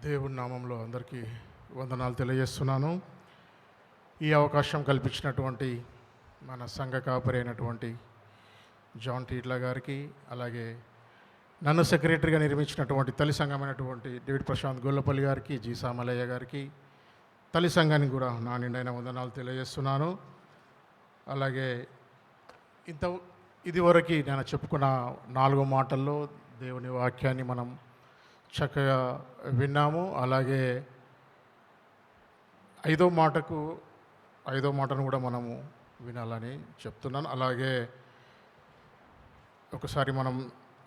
దేవుని నామంలో అందరికీ వందనాలు తెలియజేస్తున్నాను. ఈ అవకాశం కల్పించినటువంటి మన సంఘ కాపరి అయినటువంటి జాన్ టీట్లా గారికి, అలాగే నన్ను సెక్రటరీగా నిర్మించినటువంటి తల్లి సంఘమైనటువంటి డేవిడ్ ప్రశాంత్ గొల్లపల్లి గారికి, జీ సామలయ్య గారికి, తల్లి సంఘానికి కూడా నా నిండైన వందనాలు తెలియజేస్తున్నాను. అలాగే ఇదివరకు నేను చెప్పుకున్న 4 మాటల్లో దేవుని వాక్యాన్ని మనం చక్కగా విన్నాము. అలాగే ఐదో మాటను కూడా మనము వినాలని చెప్తున్నాను. అలాగే ఒకసారి మనం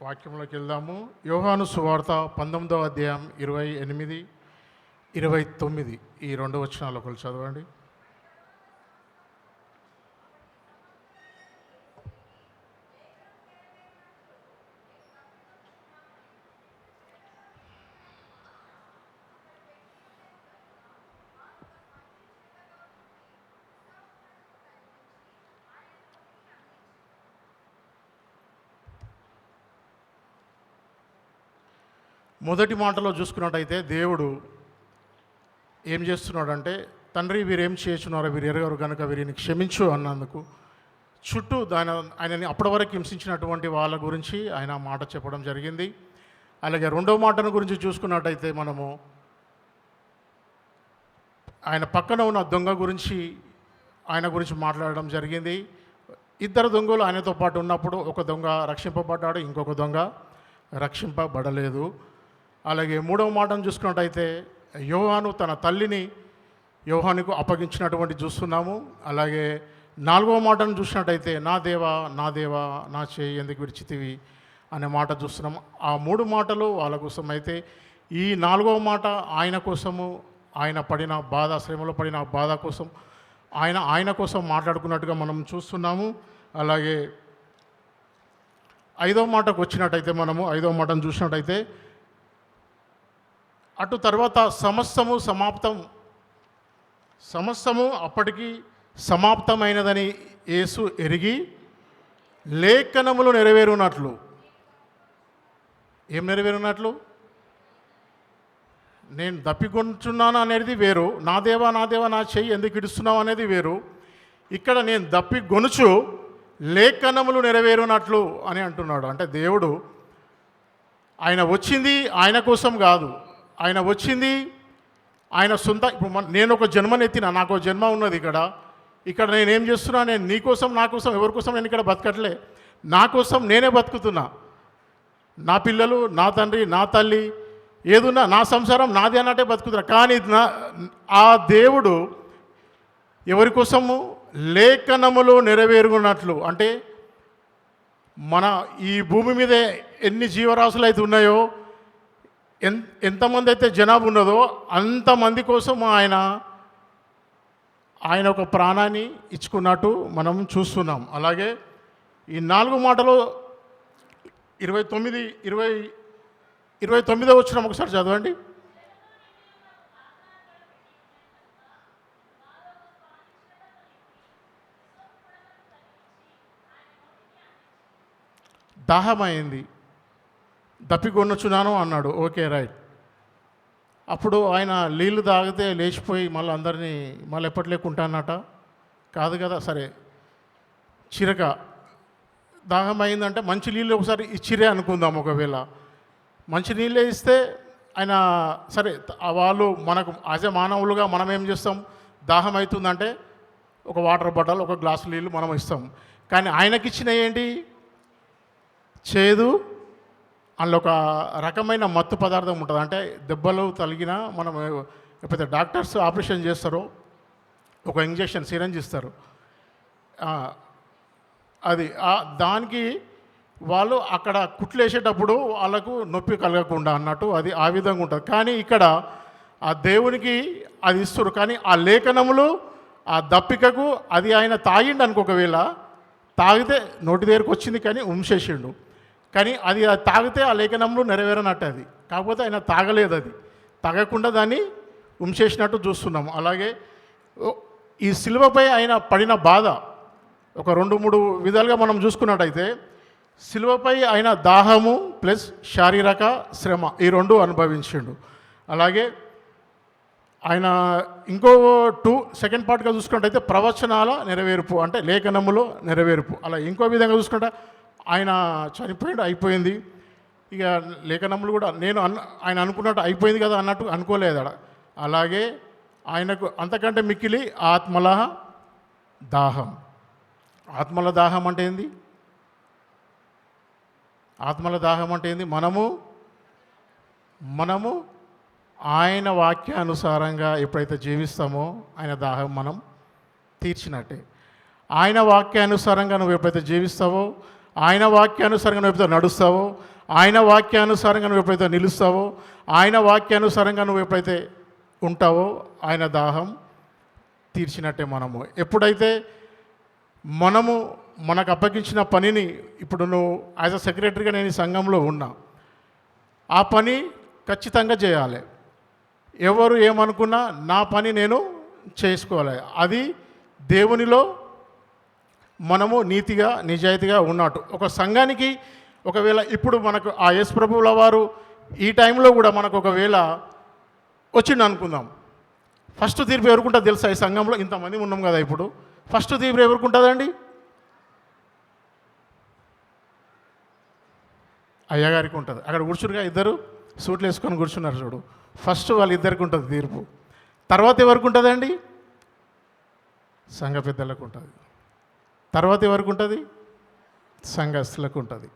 వాక్యంలోకి వెళ్దాము. యోహాను సువార్త 19వ అధ్యాయం 28, 29 ఈ 2 వచనాలు ఒకరు చదవండి. మొదటి మాటలో చూసుకున్నట్టయితే దేవుడు ఏం చేస్తున్నాడంటే, తండ్రి వీరేం చేస్తున్నారో వీరు ఎరగరు కనుక వీరిని క్షమించు అన్నందుకు చుట్టూ ఆయనని అప్పటి వరకు హింసించినటువంటి వాళ్ళ గురించి ఆయన మాట చెప్పడం జరిగింది. అలాగే 2వ మాటను గురించి చూసుకున్నట్టయితే మనము ఆయన పక్కన ఉన్న దొంగ గురించి మాట్లాడడం జరిగింది. 2 దొంగలు ఆయనతో పాటు ఉన్నప్పుడు ఒక దొంగ రక్షింపబడ్డాడు, ఇంకొక దొంగ రక్షింపబడలేదు. అలాగే 3వ మాటను చూసుకున్నట్టయితే యోహాను తన తల్లిని యోహానుకు అప్పగించినటువంటి చూస్తున్నాము. అలాగే 4వ మాటను చూసినట్టయితే నా దేవా నా చేయి ఎందుకు విడిచితివి అనే మాట చూస్తున్నాము. ఆ 3 మాటలు వాళ్ళ కోసం అయితే, ఈ 4వ మాట ఆయన కోసము, ఆయన పడిన బాధ, శ్రమలో పడిన బాధ కోసం ఆయన కోసం మాట్లాడుకున్నట్టుగా మనం చూస్తున్నాము. అలాగే 5వ మాటకు వచ్చినట్టయితే మనము 5వ మాటను చూసినట్టయితే, అటు తర్వాత సమస్తము అప్పటికి సమాప్తమైనదని యేసు ఎరిగి లేఖనములు నెరవేరునట్లు. ఏం నెరవేరునట్లు? నేను దప్పికొంటున్నాను అనేది వేరు, నా దేవా నా చెయ్యి ఎందుకు ఇడుస్తున్నావు అనేది వేరు. ఇక్కడ నేను దప్పిగొనుచు లేఖనములు నెరవేరునట్లు అని అంటున్నాడు. అంటే దేవుడు ఆయన వచ్చింది ఆయన కోసం కాదు, ఆయన వచ్చింది ఆయన సొంత. ఇప్పుడు నేను ఒక జన్మనెత్తిన, నాకు జన్మ ఉన్నది ఇక్కడ నేనేం చేస్తున్నా, నేను నీ కోసం నా కోసం ఎవరి కోసం నేను ఇక్కడ బతకట్లే, నా కోసం నేనే బతుకుతున్నా. నా పిల్లలు, నా తండ్రి, నా తల్లి, ఏదున్నా నా సంసారం నాది అన్నట్టే బతుకుతున్నా. కానీ ఆ దేవుడు ఎవరి కోసము? లేఖనములు నెరవేరుకున్నట్లు. అంటే మన ఈ భూమి మీద ఎన్ని జీవరాశులు అయితే ఉన్నాయో, ఎంతమంది అయితే జనాభా ఉన్నదో అంతమంది కోసం ఆయన ఒక ప్రాణాన్ని ఇచ్చుకున్నట్టు మనం చూస్తున్నాం. అలాగే ఈ 4 మాటలు 29వ వచనం ఒకసారి చదవండి. దాహమైంది, దప్పికొనుచున్నాను అన్నాడు. Okay, right. అప్పుడు ఆయన నీళ్లు తాగితే లేచిపోయి అందరినీ ఎప్పట్లేకుంటానట కాదు కదా. సరే, చిరక దాహం అయిందంటే మంచి నీళ్ళు ఒకసారి ఇచ్చిరే అనుకుందాం. ఒకవేళ మంచి నీళ్ళే ఇస్తే ఆయన సరే, వాళ్ళు మనకు యాజ్ ఎ మానవులుగా మనం ఏం చేస్తాం? దాహం అవుతుందంటే ఒక వాటర్ బాటిల్, ఒక గ్లాసు నీళ్ళు మనం ఇస్తాం. కానీ ఆయనకిచ్చిన ఏంటి? చేదు, అందులో ఒక రకమైన మత్తు పదార్థం ఉంటుంది. అంటే దెబ్బలు తగిలినా మనం ఎప్పుడైతే డాక్టర్స్ ఆపరేషన్ చేస్తారో ఒక ఇంజెక్షన్, సిరంజ్ ఇస్తారు. అది దానికి వాళ్ళు అక్కడ కుట్లు వేసేటప్పుడు వాళ్ళకు నొప్పి కలగకుండా అన్నట్టు అది ఆ విధంగా ఉంటుంది. కానీ ఇక్కడ ఆ దేవునికి అది ఇస్తారు. కానీ ఆ లేఖనములు ఆ దప్పికకు అది ఆయన తాగిండు అనుకోకవేళ, తాగితే నోటి దగ్గరకు వచ్చింది కానీ ఉంచేసిండు. కానీ అది తాగితే ఆ లేఖనములు నెరవేరనట్టు అది. కాకపోతే ఆయన తాగలేదు, అది తాగకుండా దాన్ని ఉంచేసినట్టు చూస్తున్నాము. అలాగే ఈ సిలువపై ఆయన పడిన బాధ ఒక 2-3 విధాలుగా మనం చూసుకున్నట్టయితే, సిలువపై ఆయన దాహము ప్లస్ శారీరక శ్రమ ఈ 2 అనుభవించిండు. అలాగే ఆయన ఇంకో సెకండ్ పార్ట్గా చూసుకున్నట్టయితే ప్రవచనాల నెరవేర్పు, అంటే లేఖనములో నెరవేర్పు. అలా ఇంకో విధంగా చూసుకుంటే ఆయన చనిపోయాడు, అయిపోయింది. ఇక లేఖనములు కూడా ఆయన అనుకున్నట్టు అయిపోయింది కదా అన్నట్టు అనుకోలేదు అక్కడ. అలాగే ఆయనకు అంతకంటే మిక్కిలి ఆత్మల దాహం. ఆత్మల దాహం అంటే ఏంది? ఆత్మల దాహం అంటే ఏంది? మనము ఆయన వాక్యానుసారంగా ఎప్పుడైతే జీవిస్తామో ఆయన దాహం మనం తీర్చినట్టే. ఆయన వాక్యానుసారంగా నువ్వు ఎప్పుడైతే జీవిస్తావో, ఆయన వాక్యానుసారంగా నువ్వు ఎప్పుడైతే నడుస్తావో, ఆయన వాక్యానుసారంగా నువ్వు ఎప్పుడైతే నిలుస్తావో, ఆయన వాక్యానుసారంగా నువ్వు ఎప్పుడైతే ఉంటావో ఆయన దాహం తీర్చినట్టే. మనము ఎప్పుడైతే మనకు అప్పగించిన పనిని, ఇప్పుడు నువ్వు యాజ్ అ సెక్రటరీగా నేను ఈ సంఘంలో ఉన్నా, ఆ పని ఖచ్చితంగా చేయాలి. ఎవరు ఏమనుకున్నా నా పని నేను చేసుకోవాలి. అది దేవునిలో మనము నీతిగా నిజాయితీగా ఉన్నట్టు. ఒక సంఘానికి ఒకవేళ ఇప్పుడు మనకు ఆ యేసు ప్రభువుల వారు ఈ టైంలో కూడా మనకు ఒకవేళ వచ్చిండు అనుకుందాం, ఫస్ట్ తీర్పు ఎవరుకుంటుంది తెలుసా? ఈ సంఘంలో ఇంతమంది ఉన్నాం కదా, ఇప్పుడు ఫస్ట్ తీర్పు ఎవరుకుంటుందండి? అయ్యగారికి ఉంటుంది. అక్కడ కూర్చునిగా ఇద్దరు సూట్లు వేసుకొని కూర్చున్నారు చూడు, ఫస్ట్ వాళ్ళిద్దరికి ఉంటుంది తీర్పు. తర్వాత ఎవరికి ఉంటుందండి? సంఘ పెద్దలకు ఉంటుంది. తర్వాత ఎవరికి ఉంటుంది? సంఘస్థులకు ఉంటుంది.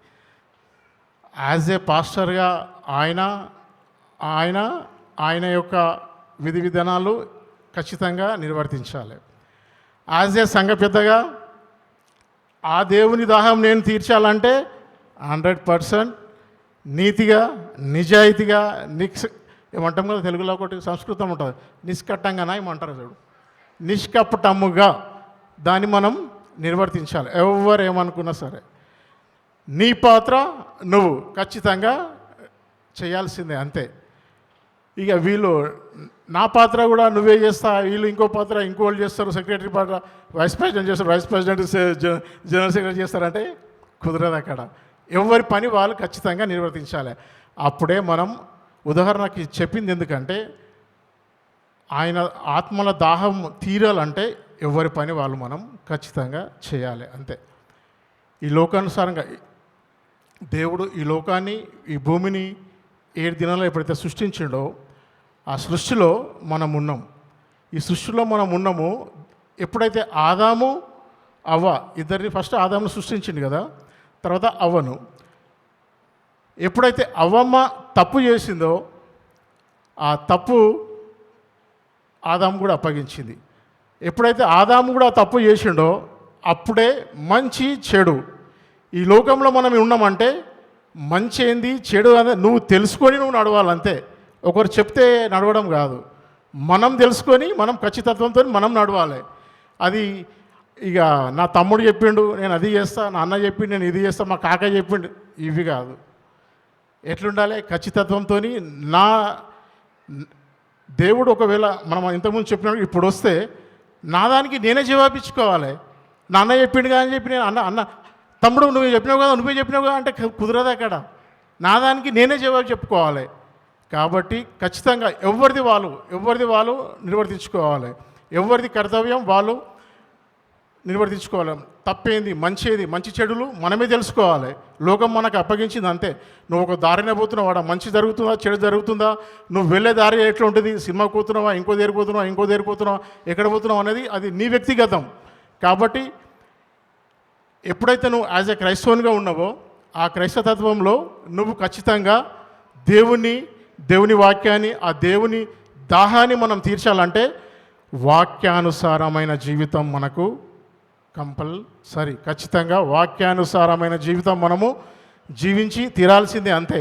యాజ్ ఏ పాస్టర్గా ఆయన యొక్క విధి విధానాలు ఖచ్చితంగా నిర్వర్తించాలి. యాజ్ ఏ సంఘ పెద్దగా ఆ దేవుని దాహం నేను తీర్చాలంటే 100% నీతిగా నిజాయితీగా ఏమంటాం కదా తెలుగులో ఒకటి సంస్కృతం ఉంటుంది, నిష్కట్టంగానా ఏమంటారు చూడు, నిష్కపటముగా దాన్ని మనం నిర్వర్తించాలి. ఎవరు ఏమనుకున్నా సరే నీ పాత్ర నువ్వు ఖచ్చితంగా చేయాల్సిందే, అంతే. ఇక వీళ్ళు నా పాత్ర కూడా నువ్వే చేస్తా, వీళ్ళు ఇంకో పాత్ర ఇంకోళ్ళు చేస్తారు, సెక్రటరీ పాత్ర వైస్ ప్రెసిడెంట్ చేస్తారు, వైస్ ప్రెసిడెంట్ జనరల్ సెక్రటరీ చేస్తారంటే కుదరదు. అక్కడ ఎవరి పని వాళ్ళు ఖచ్చితంగా నిర్వర్తించాలి. అప్పుడే మనం ఉదాహరణకి చెప్పింది ఎందుకంటే ఆయన ఆత్మల దాహం తీరాలంటే ఎవరి పని వాళ్ళు మనం ఖచ్చితంగా చేయాలి, అంతే. ఈ లోకానుసారంగా దేవుడు ఈ లోకాన్ని ఈ భూమిని 7 దినాల్లో ఎప్పుడైతే సృష్టించిండో ఆ సృష్టిలో మనం ఉన్నాం. ఈ సృష్టిలో మనం ఉన్నాము. ఎప్పుడైతే ఆదాము అవ్వ ఇద్దరిని, ఫస్ట్ ఆదామును సృష్టించింది కదా, తర్వాత అవ్వను. ఎప్పుడైతే అవ్వమ్మ తప్పు చేసిందో ఆ తప్పు ఆదాము కూడా అప్పగించింది. ఎప్పుడైతే ఆదాము కూడా తప్పు చేసిండో అప్పుడే మంచి చెడు ఈ లోకంలో మనం ఉన్నామంటే మంచి ఏంది చెడు అనేది నువ్వు తెలుసుకొని నువ్వు నడవాలంతే. ఒకరు చెప్తే నడవడం కాదు, మనం తెలుసుకొని మనం ఖచ్చితత్వంతో మనం నడవాలి. అది ఇక నా తమ్ముడు చెప్పిండు నేను అది చేస్తా, నా అన్న చెప్పిండు నేను ఇది చేస్తా, మా కాక చెప్పిండు, ఇవి కాదు. ఎట్లుండాలి? ఖచ్చితత్వంతో. నా దేవుడు ఒకవేళ మనం ఇంతకుముందు చెప్పినట్టు ఇప్పుడు వస్తే నా దానికి నేనే జవాబిచ్చుకోవాలి. నా అన్న చెప్పిండు కదా అని చెప్పి నేను అన్న తమ్ముడు నువ్వు చెప్పినావు కదా, నువ్వే చెప్పినావు కదా అంటే కుదరదు. అక్కడ నా దానికి నేనే జవాబు చెప్పుకోవాలి. కాబట్టి ఖచ్చితంగా ఎవరిది వాళ్ళు నిర్వర్తించుకోవాలి. ఎవరిది కర్తవ్యం వాళ్ళు నిర్వర్తించుకోవాలి. తప్పేంది మంచేది, మంచి చెడులు మనమే తెలుసుకోవాలి. లోకం మనకు అప్పగించింది అంతే. నువ్వు ఒక దారినే పోతున్నావు, వాడ మంచి జరుగుతుందా చెడు జరుగుతుందా, నువ్వు వెళ్ళే దారి ఎట్లా ఉంటుంది, సినిమాకి పోతున్నావా, ఇంకో దగ్గరికి పోతున్నావా, ఎక్కడ పోతున్నావు అనేది అది నీ వ్యక్తిగతం. కాబట్టి ఎప్పుడైతే నువ్వు యాజ్ ఎ క్రైస్తవునిగా ఉన్నావో ఆ క్రైస్తవత్వంలో నువ్వు ఖచ్చితంగా దేవుని వాక్యాన్ని, ఆ దేవుని దాహాన్ని మనం తీర్చాలంటే వాక్యానుసారమైన జీవితం మనకు కంపల్సరీ. ఖచ్చితంగా వాక్యానుసారమైన జీవితం మనము జీవించి తీరాల్సిందే, అంతే.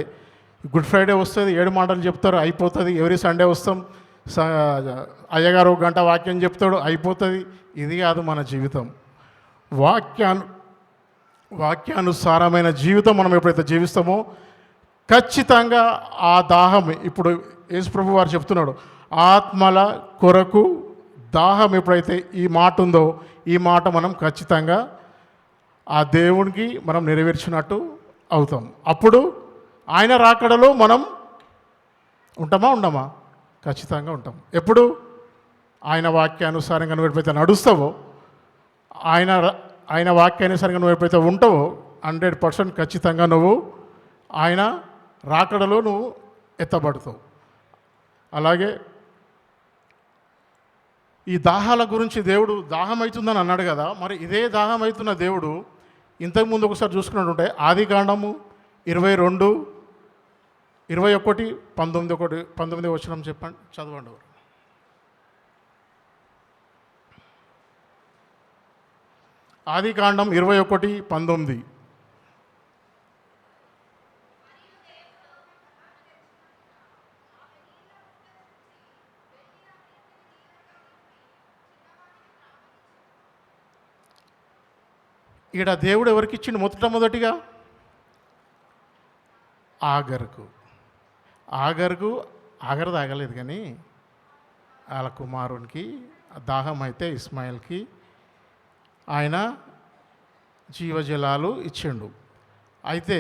గుడ్ ఫ్రైడే వస్తుంది, 7 మాటలు చెప్తారు, అయిపోతుంది. ఎవరీ సండే వస్తాం, అయ్యగారు 1 గంట వాక్యం చెప్తాడు, అయిపోతుంది. ఇది కాదు మన జీవితం. వాక్యానుసారమైన జీవితం మనం ఎప్పుడైతే జీవిస్తామో ఖచ్చితంగా ఆ దాహం, ఇప్పుడు యేసు ప్రభు వారు చెప్తున్నాడు, ఆత్మల కొరకు దాహం ఎప్పుడైతే ఈ మాట ఉందో ఈ మాట మనం ఖచ్చితంగా ఆ దేవునికి మనం నెరవేర్చినట్టు అవుతాం. అప్పుడు ఆయన రాకడలో మనం ఉండమా ఖచ్చితంగా ఉంటాం. ఎప్పుడు ఆయన వాక్యానుసారంగా నువ్వు ఎప్పుడైతే నడుస్తావో, ఆయన ఆయన వాక్యానుసారంగా నువ్వు ఎప్పుడైతే ఉంటావో 100% ఖచ్చితంగా నువ్వు ఆయన రాకడలో నువ్వు ఎత్తబడతావు. అలాగే ఈ దాహాల గురించి దేవుడు దాహం అవుతుందని అన్నాడు కదా, మరి ఇదే దాహం అవుతున్న దేవుడు ఇంతకుముందు ఒకసారి చూసుకున్నట్టుంటే ఆదికాండము 22, 21, 19 వచనం చెప్పండి, చదవండి. ఆదికాండం 21, 19. ఈడ దేవుడు ఎవరికి ఇచ్చిండు మొదటిగా? ఆగరు తాగలేదు, కానీ వాళ్ళ కుమారునికి దాహం అయితే ఇస్మాయిల్కి ఆయన జీవజలాలు ఇచ్చిండు. అయితే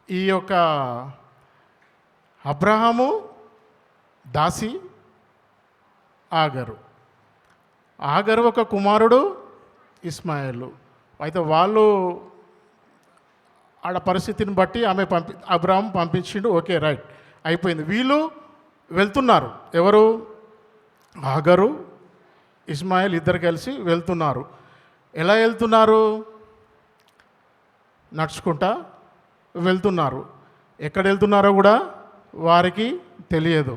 ఈ యొక్క అబ్రహాము దాసి, ఆగరు ఒక కుమారుడు ఇస్మాయిలు. అయితే వాళ్ళు ఆడ పరిస్థితిని బట్టి అబ్రహాం పంపించిండు, ఓకే రైట్ అయిపోయింది. వీళ్ళు వెళ్తున్నారు, ఎవరు? ఆగరు, ఇస్మాయిల్ ఇద్దరు కలిసి వెళ్తున్నారు. ఎలా వెళ్తున్నారు? నడుచుకుంటా వెళ్తున్నారు. ఎక్కడ వెళ్తున్నారో కూడా వారికి తెలియదు.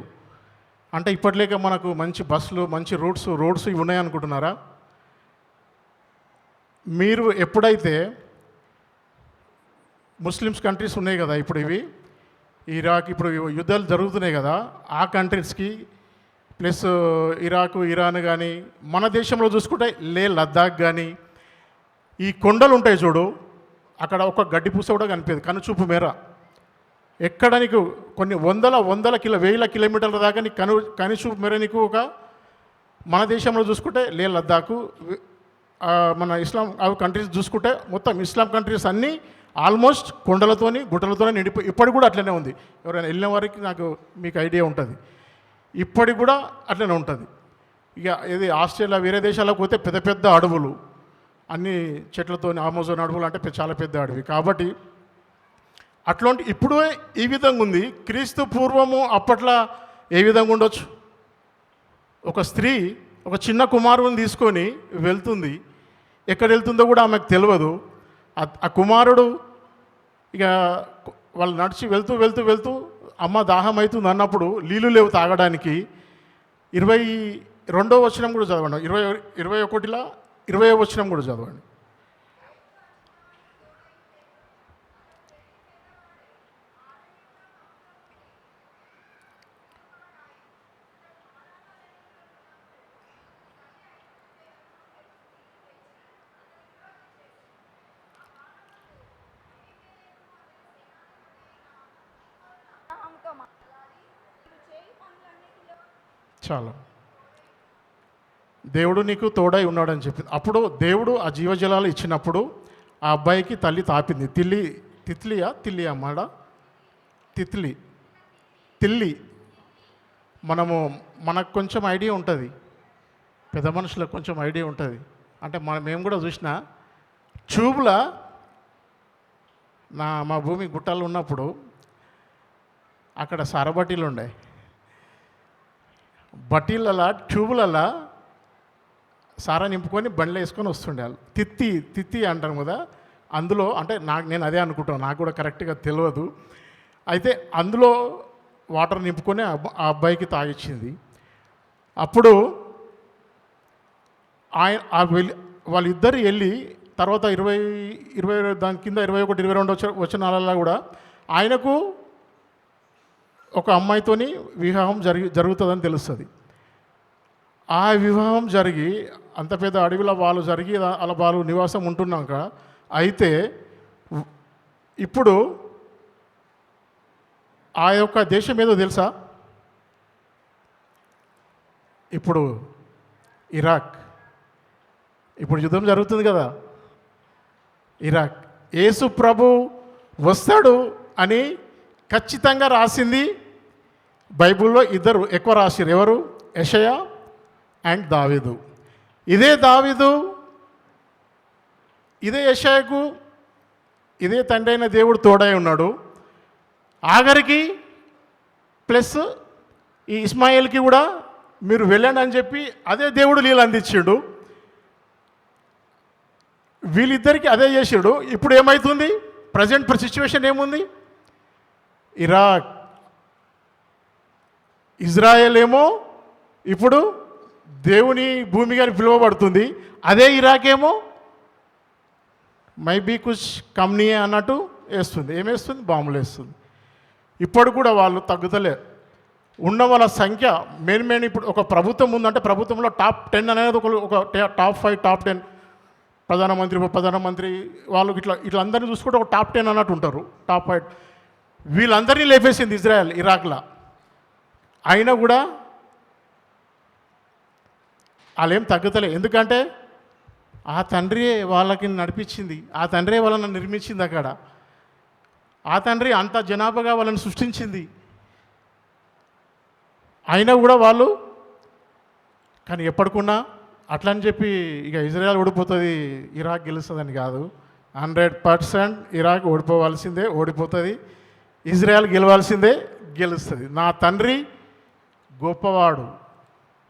అంటే ఇప్పటిలేక మనకు మంచి బస్సులు, మంచి రోడ్స్ ఇవి ఉన్నాయనుకుంటున్నారా? మీరు ఎప్పుడైతే ముస్లిమ్స్ కంట్రీస్ ఉన్నాయి కదా, ఇప్పుడు ఇరాక్ ఇప్పుడు యుద్ధాలు జరుగుతున్నాయి కదా, ఆ కంట్రీస్కి ప్లస్ ఇరాకు, ఇరాన్ కానీ, మన దేశంలో చూసుకుంటే లద్దాఖ్ కానీ, ఈ కొండలు ఉంటాయి చూడు, అక్కడ ఒక గడ్డి పూస కూడా కనిపించదు కనుచూపు మేర. ఎక్కడ నీకు కొన్ని వేల కిలోమీటర్ల దాకా నీకు కనుచూపు మేర నీకు ఒక, మన దేశంలో చూసుకుంటే లద్దాఖ్, మన ఇస్లాం కంట్రీస్ చూసుకుంటే మొత్తం ఇస్లాం కంట్రీస్ అన్నీ ఆల్మోస్ట్ కొండలతోని గుట్టలతోనే నిండిపోయి ఇప్పటికి కూడా అట్లనే ఉంది. ఎవరైనా వెళ్ళిన వారికి మీకు ఐడియా ఉంటుంది, ఇప్పటికి కూడా అట్లనే ఉంటుంది. ఇక ఇది ఆస్ట్రేలియా వేరే దేశాలకు పోతే పెద్ద పెద్ద అడవులు, అన్ని చెట్లతో, అమెజాన్ అడవులు అంటే చాలా పెద్ద అడవి. కాబట్టి అట్లాంటి ఇప్పుడు ఈ విధంగా ఉంది. క్రీస్తు పూర్వము అప్పట్లో ఏ విధంగా ఉండొచ్చు? ఒక స్త్రీ ఒక చిన్న కుమారుని తీసుకొని వెళ్తుంది, ఎక్కడ వెళ్తుందో కూడా ఆమెకు తెలియదు. ఆ కుమారుడు ఇక వాళ్ళు నడిచి వెళ్తూ అమ్మ దాహం అవుతుంది అన్నప్పుడు నీళ్ళు లేవు తాగడానికి. 22వ వచనం కూడా చదవండి, 21లో 20వ వచనం కూడా చదవండి. చాలా దేవుడు నీకు తోడై ఉన్నాడని చెప్పింది. అప్పుడు దేవుడు ఆ జీవజలాలు ఇచ్చినప్పుడు ఆ అబ్బాయికి తల్లి తాపింది. తిల్లి. మనకు కొంచెం ఐడియా ఉంటుంది, పెద్ద మనుషులకు కొంచెం ఐడియా ఉంటుంది. అంటే మేము కూడా చూసిన ట్యూబ్లా మా భూమి గుట్టలు ఉన్నప్పుడు అక్కడ సారబట్టీలు ఉండే, బట్టీలలో ట్యూబులలో సారా నింపుకొని బండ్లు వేసుకొని వస్తుండే వాళ్ళు. తిత్తి అంటారు కదా, అందులో అంటే నేను అదే అనుకుంటాను, నాకు కూడా కరెక్ట్గా తెలియదు. అయితే అందులో వాటర్ నింపుకొని ఆ అబ్బాయికి తాగిచ్చింది. అప్పుడు వాళ్ళిద్దరు వెళ్ళి తర్వాత 20 దాని కింద 21, 22 వచనాలలో కూడా ఆయనకు ఒక అమ్మాయితోని వివాహం జరుగుతుందని తెలుస్తుంది. ఆ వివాహం జరిగి అంత పెద్ద అడవిలో వాళ్ళు నివాసం ఉంటున్నాక, అయితే ఇప్పుడు ఆ యొక్క దేశం ఏదో తెలుసా? ఇప్పుడు ఇరాక్. ఇప్పుడు యుద్ధం జరుగుతుంది కదా, ఇరాక్. యేసు ప్రభు వస్తాడు అని ఖచ్చితంగా రాసింది బైబిల్లో ఇద్దరు ఎక్కువ రాసిరు. ఎవరు? యెషయా అండ్ దావీదు. ఇదే దావీదు ఇదే యెషయాకు ఇదే తండ్రి అయిన దేవుడు తోడై ఉన్నాడు. ఆఖరికి ప్లస్ ఈ ఇస్మాయిల్కి కూడా మీరు వెళ్ళండి అని చెప్పి అదే దేవుడు నీళ్ళు అందించాడు. వీళ్ళిద్దరికి అదే చేసాడు. ఇప్పుడు ఏమవుతుంది? ప్రజెంట్ సిచ్యువేషన్ ఏముంది? ఇరాక్, ఇజ్రాయెల్ ఏమో ఇప్పుడు దేవుని భూమిగా పిలువబడుతుంది. అదే ఇరాక్ ఏమో మైబీ కుచ్ కమ్నియే అన్నట్టు వేస్తుంది. ఏమేస్తుంది? బాంబులు వేస్తుంది. ఇప్పుడు కూడా వాళ్ళు తగ్గుతలేరు. ఉన్న వాళ్ళ సంఖ్య మెయిన్ ఇప్పుడు ఒక ప్రభుత్వం ఉందంటే ప్రభుత్వంలో టాప్ 10 అనేది ఒక టాప్ 5 టాప్ 10 ప్రధానమంత్రి వాళ్ళు ఇట్లా అందరినీ చూసుకుంటే ఒక టాప్ 10 అన్నట్టు ఉంటారు. టాప్ 5 వీళ్ళందరినీ లేపేసింది ఇజ్రాయెల్ ఇరాక్లో. అయినా కూడా వాళ్ళేం తగ్గుతలే. ఎందుకంటే ఆ తండ్రియే వాళ్ళకి నడిపించింది, ఆ తండ్రే వాళ్ళని నిర్మించింది. అక్కడ ఆ తండ్రి అంత జనాభాగా వాళ్ళని సృష్టించింది. అయినా కూడా వాళ్ళు కానీ ఎప్పటికున్నా అట్లా అని చెప్పి ఇక ఇజ్రాయెల్ ఓడిపోతుంది ఇరాక్ గెలుస్తుందని కాదు. 100% ఇరాక్ ఓడిపోవాల్సిందే, ఓడిపోతుంది. ఇజ్రాయెల్ గెలవాల్సిందే, గెలుస్తుంది. నా తండ్రి గొప్పవాడు.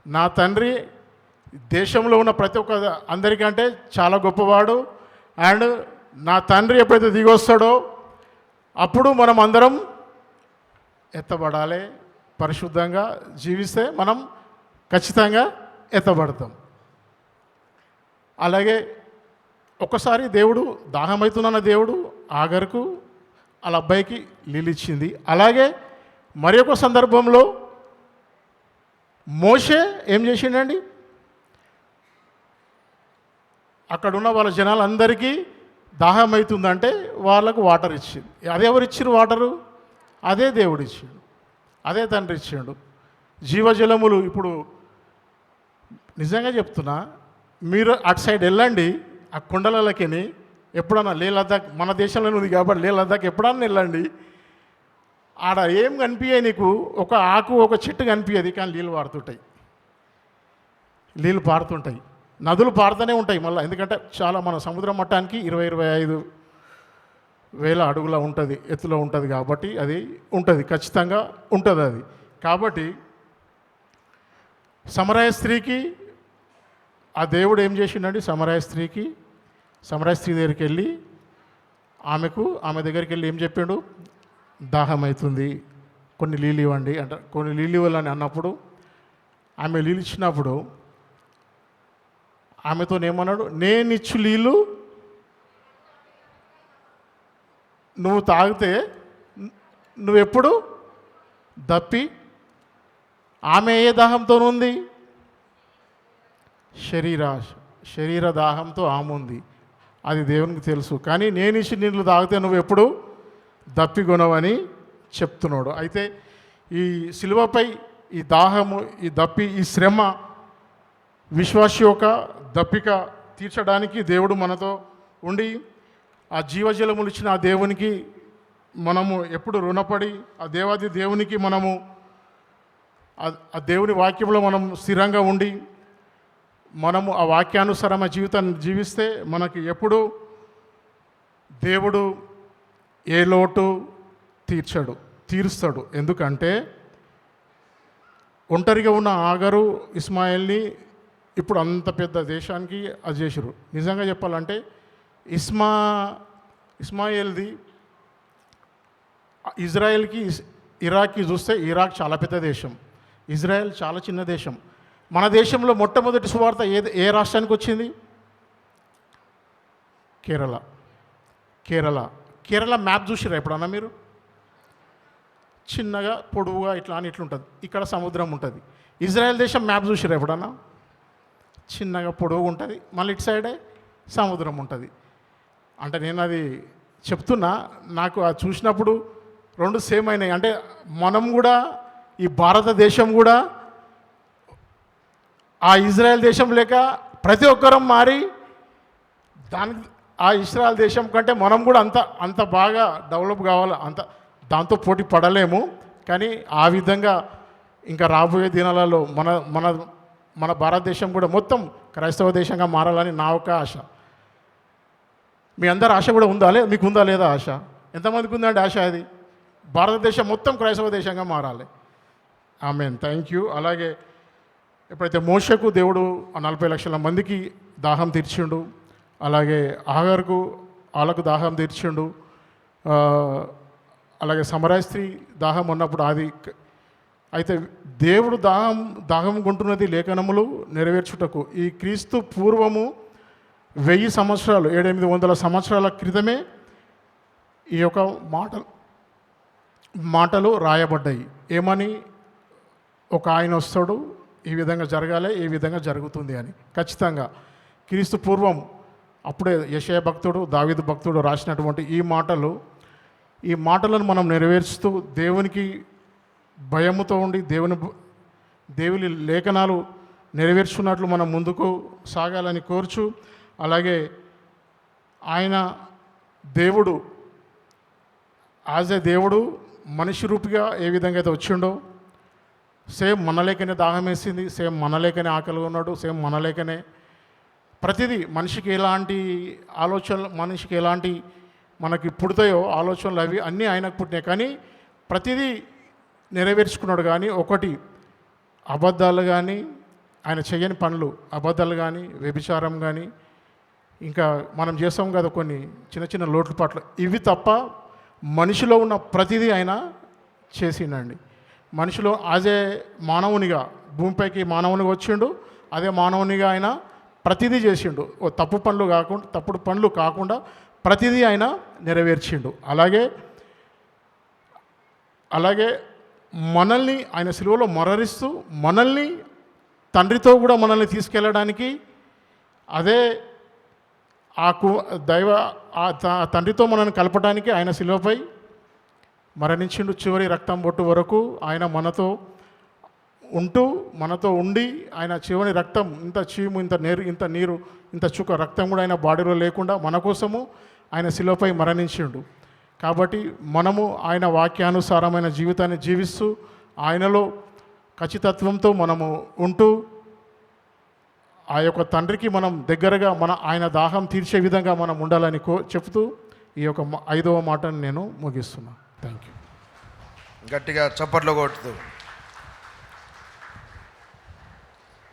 నా తండ్రి దేశంలో ఉన్న ప్రతి ఒక్క అందరికంటే చాలా గొప్పవాడు. అండ్ నా తండ్రి ఎప్పుడైతే దిగొస్తాడో అప్పుడు మనం అందరం ఎత్తబడాలి. పరిశుద్ధంగా జీవిస్తే మనం ఖచ్చితంగా ఎత్తబడతాం. అలాగే ఒకసారి దేవుడు దాహమవుతున్న దేవుడు ఆగరుకు వాళ్ళ అబ్బాయికి నీళ్ళిచ్చింది. అలాగే మరి ఒక సందర్భంలో మోషే ఏం చేసిండండి? అక్కడున్న వాళ్ళ జనాలందరికీ దాహం అవుతుందంటే వాళ్ళకు వాటర్ ఇచ్చింది. అదే ఎవరు ఇచ్చారు వాటరు? అదే దేవుడు ఇచ్చాడు, అదే తండ్రి ఇచ్చాడు. జీవజలములు ఇప్పుడు నిజంగా చెప్తున్నా, మీరు అటు సైడ్ వెళ్ళండి, ఆ కొండలకి ఎప్పుడన్నా లే లద్దాఖ్, మన దేశంలోనే ఉంది కాబట్టి లే లద్దాఖ్ ఎప్పుడన్నా వెళ్ళండి. ఆడ ఏం కనిపించాయి నీకు? ఒక ఆకు, ఒక చెట్టు కనిపించదు, కానీ నీళ్ళు పారుతుంటాయి, నీళ్ళు పారుతుంటాయి, నదులు పారుతూనే ఉంటాయి మళ్ళీ. ఎందుకంటే చాలా మన సముద్ర మట్టానికి 20-25 వేల అడుగుల ఉంటుంది, ఎత్తులో ఉంటుంది కాబట్టి అది ఉంటుంది, ఖచ్చితంగా ఉంటుంది అది. కాబట్టి సమరయ స్త్రీకి ఆ దేవుడు ఏం చేసిండండి? సమరయ స్త్రీ దగ్గరికి వెళ్ళి ఆమె దగ్గరికి వెళ్ళి ఏం చెప్పిండు? దాహం అవుతుంది, కొన్ని నీళ్ళు ఇవ్వండి అంటే, కొన్ని నీళ్ళు ఇవ్వాలని అన్నప్పుడు ఆమె నీళ్ళు ఇచ్చినప్పుడు ఆమెతో ఏమన్నాడు? నేనిచ్చు నీళ్ళు నువ్వు తాగితే నువ్వెప్పుడు దప్పి. ఆమె ఏ దాహంతో ఉంది? శరీర దాహంతో ఆమె ఉంది, అది దేవునికి తెలుసు. కానీ నేను ఇచ్చి నీళ్ళు తాగితే నువ్వు ఎప్పుడు దప్పికొనవని చెప్తున్నాడు. అయితే ఈ సిలువపై ఈ దాహము, ఈ దప్పి, ఈ శ్రమ విశ్వాసి యొక్క దప్పిక తీర్చడానికి దేవుడు మనతో ఉండి ఆ జీవజలములు ఇచ్చిన ఆ దేవునికి మనము ఎప్పుడు రుణపడి ఆ దేవాది దేవునికి మనము ఆ దేవుని వాక్యంలో మనం స్థిరంగా ఉండి మనము ఆ వాక్యానుసారమైన జీవితాన్ని జీవిస్తే మనకి ఎప్పుడు దేవుడు ఏ లోటు తీరుస్తాడు. ఎందుకంటే ఒంటరిగా ఉన్న ఆగరు ఇస్మాయిల్ని ఇప్పుడు అంత పెద్ద దేశానికి అది చేసారు. నిజంగా చెప్పాలంటే ఇస్మాయిల్ది ఇజ్రాయెల్కి ఇరాక్కి చూస్తే ఇరాక్ చాలా పెద్ద దేశం, ఇజ్రాయెల్ చాలా చిన్న దేశం. మన దేశంలో మొట్టమొదటి సువార్త ఏ రాష్ట్రానికి వచ్చింది? కేరళ మ్యాప్ చూసిరా ఎప్పుడన్నా మీరు? చిన్నగా పొడవుగా ఇట్లా అని ఇట్లుంటుంది, ఇక్కడ సముద్రం ఉంటుంది. ఇజ్రాయెల్ దేశం మ్యాప్ చూసిరా ఎప్పుడన్నా? చిన్నగా పొడవు ఉంటుంది, మళ్ళీ ఇటు సైడే సముద్రం ఉంటుంది. అంటే నేను అది చెప్తున్నా, నాకు అది చూసినప్పుడు రెండు సేమ్ అయినాయి. అంటే మనం కూడా ఈ భారతదేశం కూడా ఆ ఇజ్రాయెల్ దేశం లేక ప్రతి ఒక్కరం మారి ఆ ఇజ్రాయెల్ దేశం కంటే మనం కూడా అంత బాగా డెవలప్ కావాలి, దాంతో పోటీ పడలేము. కానీ ఆ విధంగా ఇంకా రాబోయే దినాలలో మన మన మన భారతదేశం కూడా మొత్తం క్రైస్తవ దేశంగా మారాలని నా ఒక ఆశ. మీ అందరి ఆశ కూడా ఉందా మీకు ఉందా లేదా ఆశ? ఎంతమందికి ఉందండి ఆశ? అది భారతదేశం మొత్తం క్రైస్తవ దేశంగా మారాలి. ఆమేన్. Thank you. అలాగే ఎప్పుడైతే మోషకు దేవుడు ఆ 40 లక్షల మందికి దాహం తీర్చిండు, అలాగే ఆగారుకు వాళ్ళకు దాహం తీర్చిండు, అలాగే సమరయ స్త్రీ దాహం ఉన్నప్పుడు అది అయితే దేవుడు దాహం కొంటున్నది లేఖనములు నెరవేర్చుటకు ఈ క్రీస్తు పూర్వము 1000 సంవత్సరాలు 700-800 సంవత్సరాల క్రితమే ఈ యొక్క మాటలు రాయబడ్డాయి. ఏమని? ఒక ఆయన వస్తాడు, ఈ విధంగా జరగాలి, ఈ విధంగా జరుగుతుంది అని. ఖచ్చితంగా క్రీస్తు పూర్వం అప్పుడే యెషయా భక్తుడు, దావీదు భక్తుడు రాసినటువంటి ఈ మాటలను మనం నెరవేర్చుతూ దేవునికి భయముతో ఉండి దేవుని లేఖనాలు నెరవేర్చున్నట్లు మనం ముందుకు సాగాలని కోరుచు, అలాగే ఆయన దేవుడు దేవుడు మనిషి రూపిగా ఏ విధంగా అయితే వచ్చిండో సేమ్ మనలేకనే దాహం వేసింది, సేమ్ మనలేకనే ఆకలి ఉన్నాడు, సేమ్ మనలేకనే ప్రతిదీ మనిషికి ఎలాంటి ఆలోచనలు, మనిషికి ఎలాంటి మనకి పుడతాయో ఆలోచనలు అవి అన్నీ ఆయనకు పుట్టినాయి. కానీ ప్రతిదీ నెరవేర్చుకున్నాడు. కానీ ఒకటి అబద్ధాలు కానీ, ఆయన చేయని పనులు అబద్ధాలు కానీ, వ్యభిచారం కానీ, ఇంకా మనం చేస్తాం కదా కొన్ని చిన్న చిన్న లోటుపాట్లు, ఇవి తప్ప మనిషిలో ఉన్న ప్రతిదీ ఆయన చేసిండండి. మనిషిలో అదే మానవునిగా భూమిపైకి మానవునిగా వచ్చిండు, అదే మానవునిగా ఆయన ప్రతిదీ చేసిండు. తప్పుడు పనులు కాకుండా ప్రతిదీ ఆయన నెరవేర్చిండు. అలాగే మనల్ని ఆయన సిలువలో మరరిస్తూ మనల్ని తండ్రితో కూడా మనల్ని తీసుకెళ్ళడానికి అదే తండ్రితో మనల్ని కలపడానికి ఆయన సిలువపై మరణించిండు. చివరి రక్తం బొట్టు వరకు ఆయన మనతో ఉండి ఆయన చివరి రక్తం ఇంత చీము, ఇంత నీరు, ఇంత చుక్క రక్తం కూడా ఆయన బాడీలో లేకుండా మన కోసము ఆయన శిలువపై మరణించిండు. కాబట్టి మనము ఆయన వాక్యానుసారమైన జీవితాన్ని జీవిస్తూ ఆయనలో ఖచ్చితత్వంతో మనము ఉంటూ ఆ యొక్క తండ్రికి మనం దగ్గరగా ఆయన దాహం తీర్చే విధంగా మనం ఉండాలని చెప్తూ ఈ యొక్క 5వ మాటను నేను ముగిస్తున్నాను. Thank you. గట్టిగా చప్పట్లు కొడుతూ